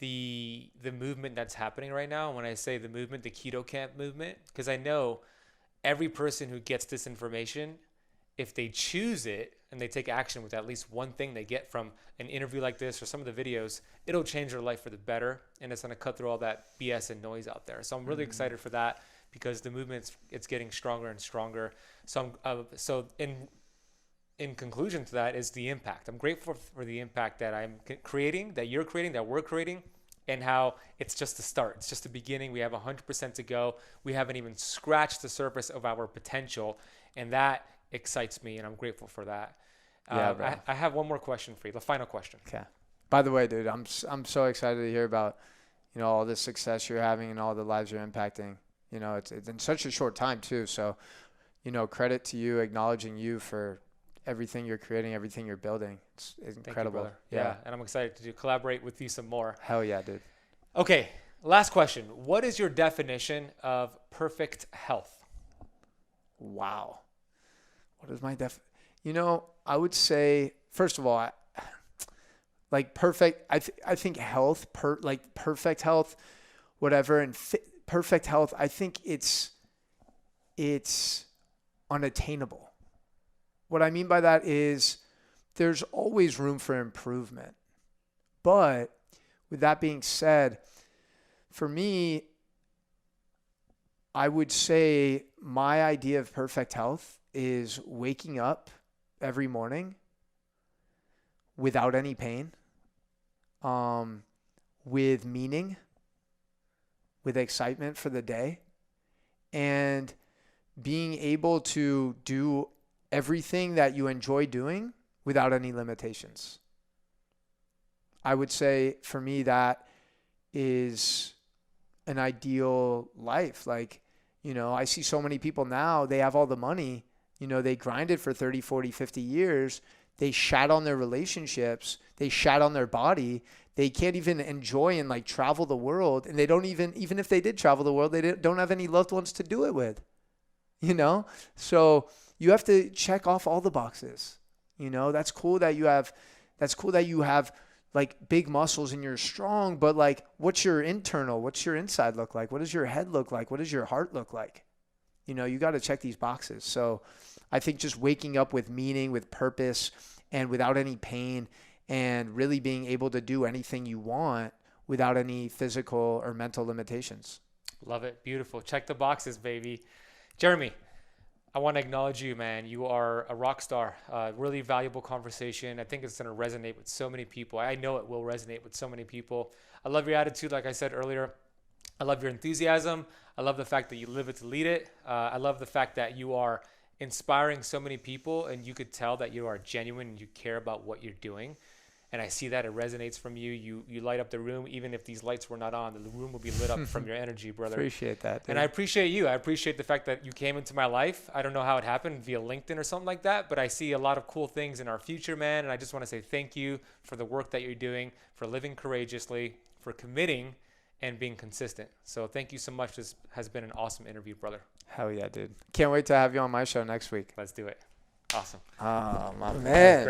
the movement that's happening right now. When I say the movement, the Keto Camp movement, because I know every person who gets this information, if they choose it and they take action with at least one thing they get from an interview like this or some of the videos, it'll change their life for the better, and it's going to cut through all that BS and noise out there. So I'm really excited for that, because the movement, it's getting stronger and stronger. So in conclusion to that is the impact. I'm grateful for the impact that I'm creating, that you're creating, that we're creating, and how it's just the start. It's just the beginning. We have 100% to go. We haven't even scratched the surface of our potential, and that excites me, and I'm grateful for that. Yeah, bro. I have one more question for you, the final question. Okay. By the way, dude, I'm so excited to hear about, all the success you're having and all the lives you're impacting. It's in such a short time too. So, credit to you, acknowledging you for everything you're creating, everything you're building. It's incredible. Thank you, brother. Yeah, and I'm excited to collaborate with you some more. Hell yeah, dude. Okay, last question. What is your definition of perfect health? Wow. What is my I would say, first of all, like perfect, I think health, perfect health, whatever, and perfect health, I think it's unattainable. What I mean by that is there's always room for improvement. But with that being said, for me, I would say my idea of perfect health is waking up every morning without any pain, with meaning, with excitement for the day, and being able to do everything that you enjoy doing without any limitations. I would say for me that is an ideal life. Like, I see so many people now, they have all the money, they grinded for 30, 40, 50 years. They shat on their relationships. They shat on their body. They can't even enjoy and like travel the world. And they don't even if they did travel the world, they don't have any loved ones to do it with, So you have to check off all the boxes. That's cool that you have like big muscles and you're strong, but like, what's your inside look like? What does your head look like? What does your heart look like? You got to check these boxes. So I think just waking up with meaning, with purpose, and without any pain, and really being able to do anything you want without any physical or mental limitations. Love it. Beautiful. Check the boxes, baby. Jeremy, I want to acknowledge you, man. You are a rock star. Really valuable conversation. I think it's going to resonate with so many people. I know it will resonate with so many people. I love your attitude, like I said earlier. I love your enthusiasm. I love the fact that you live it to lead it. I love the fact that you are inspiring so many people, and you could tell that you are genuine and you care about what you're doing. And I see that it resonates from you. You light up the room. Even if these lights were not on, the room will be lit up from your energy, brother. Appreciate that, dude. And I appreciate you. I appreciate the fact that you came into my life. I don't know how it happened, via LinkedIn or something like that, but I see a lot of cool things in our future, man. And I just want to say thank you for the work that you're doing, for living courageously, for committing and being consistent. So thank you so much. This has been an awesome interview, brother. Hell yeah, dude. Can't wait to have you on my show next week. Let's do it. Awesome. Oh, my man.